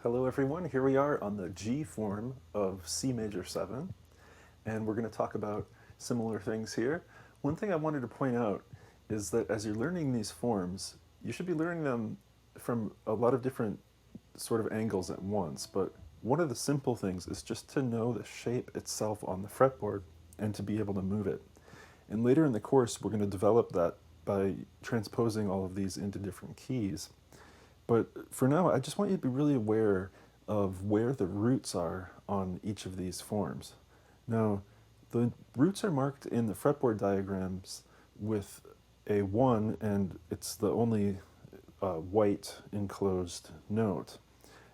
Hello everyone, here we are on the G form of C major 7, and we're going to talk about similar things here. One thing I wanted to point out is that as you're learning these forms, you should be learning them from a lot of different sort of angles at once, but one of the simple things is just to know the shape itself on the fretboard and to be able to move it. And later in the course, we're going to develop that by transposing all of these into different keys. But for now, I just want you to be really aware of where the roots are on each of these forms. Now, the roots are marked in the fretboard diagrams with a 1, and it's the only white enclosed note.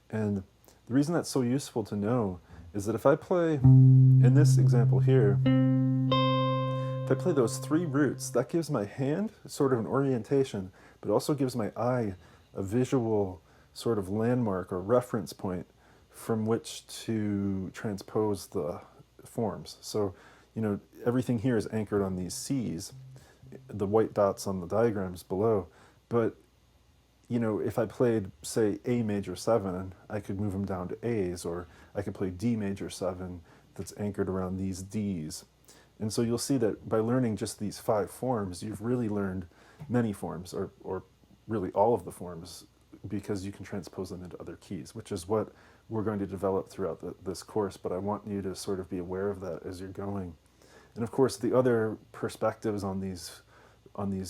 And the reason that's so useful to know is that if I play, in this example here, if I play those 3 roots, that gives my hand sort of an orientation, but also gives my eye a visual sort of landmark or reference point from which to transpose the forms. So, you know, everything here is anchored on these C's, the white dots on the diagrams below. But, you know, if I played, say, A major 7, I could move them down to A's, or I could play D major 7 that's anchored around these D's. And so you'll see that by learning just these 5 forms, you've really learned many forms, or really all of the forms, because you can transpose them into other keys, which is what we're going to develop throughout this course, but I want you to sort of be aware of that as you're going. And of course, the other perspectives on these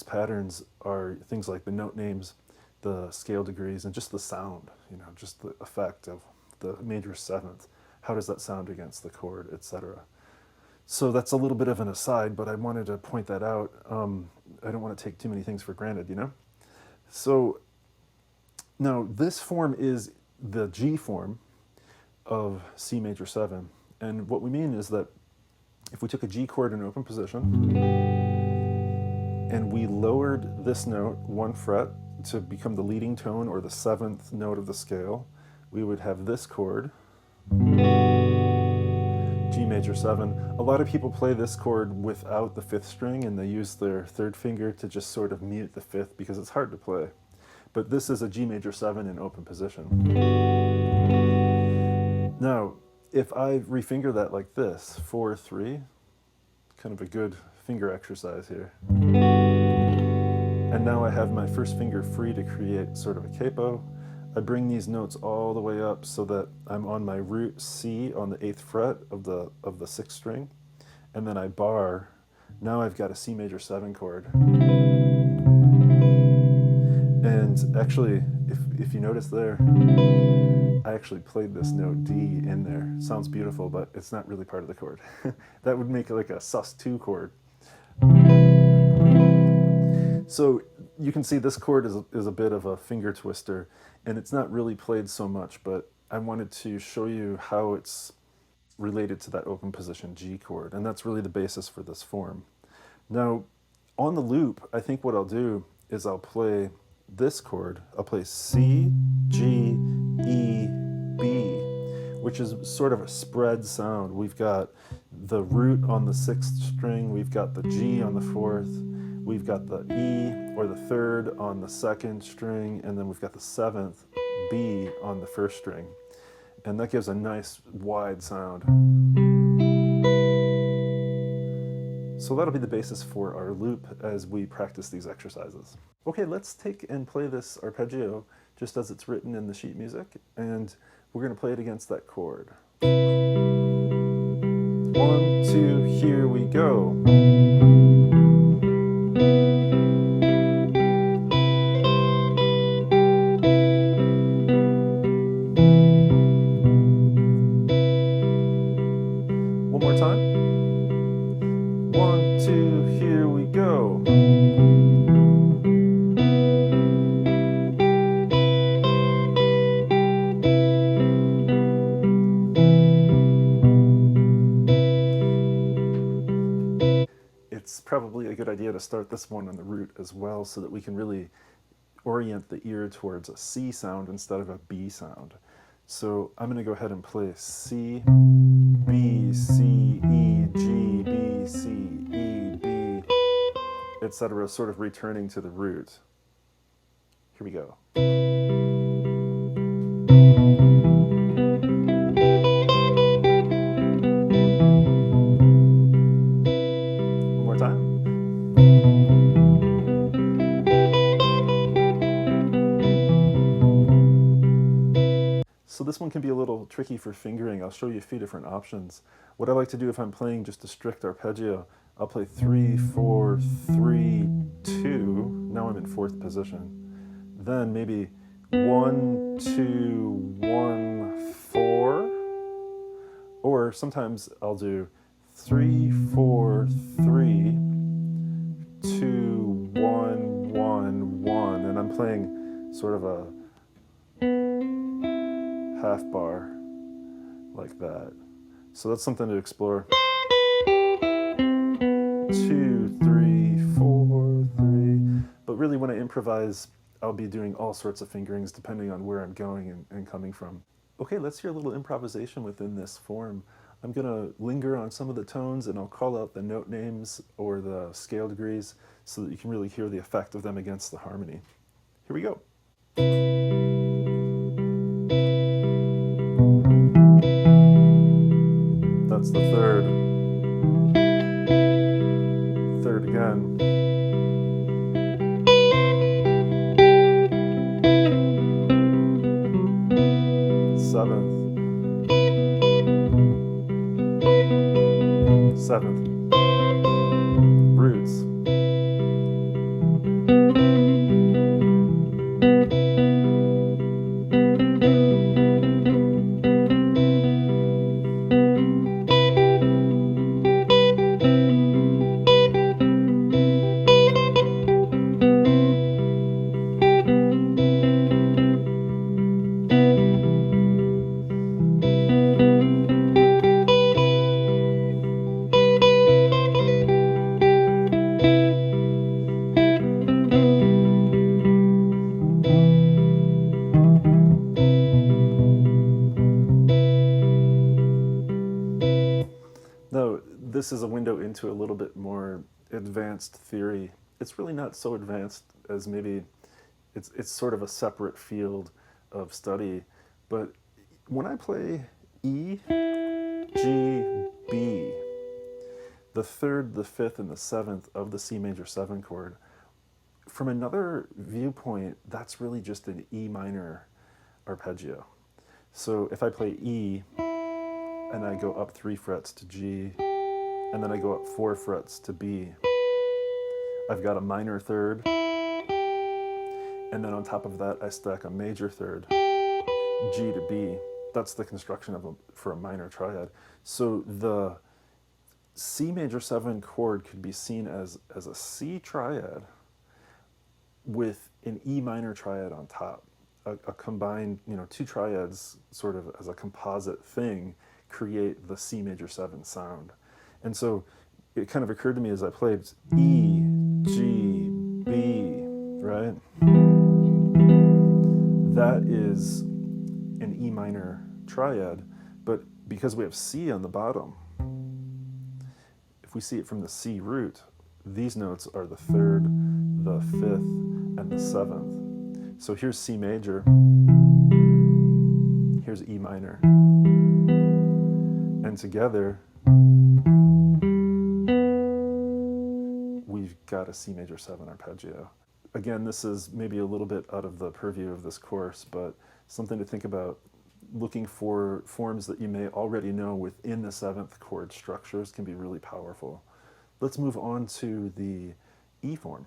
patterns are things like the note names, the scale degrees, and just the sound, you know, just the effect of the major 7th. How does that sound against the chord, etc. So that's a little bit of an aside, but I wanted to point that out. I don't want to take too many things for granted, you know? So now this form is the G form of C major 7. And what we mean is that if we took a G chord in open position and we lowered this note 1 fret to become the leading tone or the 7th note of the scale, we would have this chord, G major 7. A lot of people play this chord without the 5th string, and they use their 3rd finger to just sort of mute the 5th because it's hard to play. But this is a G major 7 in open position. Now, if I refinger that like this, 4, 3, kind of a good finger exercise here. And now I have my first finger free to create sort of a capo. I bring these notes all the way up so that I'm on my root C on the 8th fret of the 6th string, and then I bar. Now I've got a C major 7 chord. And actually, if you notice there, I actually played this note D in there. Sounds beautiful, but it's not really part of the chord. That would make it like a sus2 chord. So you can see this chord is a bit of a finger twister, and it's not really played so much, but I wanted to show you how it's related to that open position G chord, and that's really the basis for this form. Now, on the loop, I think what I'll do is I'll play this chord. I'll play C, G, E, B, which is sort of a spread sound. We've got the root on the 6th string, we've got the G on the 4th, we've got the E or the 3rd on the 2nd string, and then we've got the 7th B on the 1st string. And that gives a nice wide sound. So that'll be the basis for our loop as we practice these exercises. Okay, let's take and play this arpeggio just as it's written in the sheet music, and we're going to play it against that chord. 1, 2, here we go. One more time. 1, 2, here we go. It's probably a good idea to start this one on the root as well so that we can really orient the ear towards a C sound instead of a B sound. So I'm going to go ahead and play C, B, C, E, G, B, C, E, B, etc., sort of returning to the root. Here we go. So this one can be a little tricky for fingering. I'll show you a few different options. What I like to do if I'm playing just a strict arpeggio, I'll play 3, 4, 3, 2. Now I'm in fourth position. Then maybe 1, 2, 1, 4. Or sometimes I'll do 3, 4, 3, 2, 1, 1, 1. And I'm playing sort of a half bar like that. So that's something to explore. 2, 3, 4, 3. But really when I improvise, I'll be doing all sorts of fingerings depending on where I'm going and coming from. Okay, let's hear a little improvisation within this form. I'm going to linger on some of the tones and I'll call out the note names or the scale degrees so that you can really hear the effect of them against the harmony. Here we go. That's the third. Third again. Seventh. Seventh. Roots. Now, this is a window into a little bit more advanced theory. It's really not so advanced as maybe it's sort of a separate field of study. But when I play E, G, B, the third, the fifth, and the seventh of the C major 7 chord, from another viewpoint, that's really just an E minor arpeggio. So if I play E, and I go up 3 frets to G, and then I go up 4 frets to B, I've got a minor third, and then on top of that I stack a major third, G to B. That's the construction for a minor triad. So the C major 7 chord could be seen as a C triad with an E minor triad on top. A combined, 2 triads sort of as a composite thing create the C major 7 sound. And so it kind of occurred to me as I played E, G, B, right? That is an E minor triad, but because we have C on the bottom, if we see it from the C root, these notes are the third, the fifth, and the seventh. So here's C major, here's E minor. And together, we've got a C major 7 arpeggio. Again, this is maybe a little bit out of the purview of this course, but something to think about, looking for forms that you may already know within the 7th chord structures can be really powerful. Let's move on to the E form.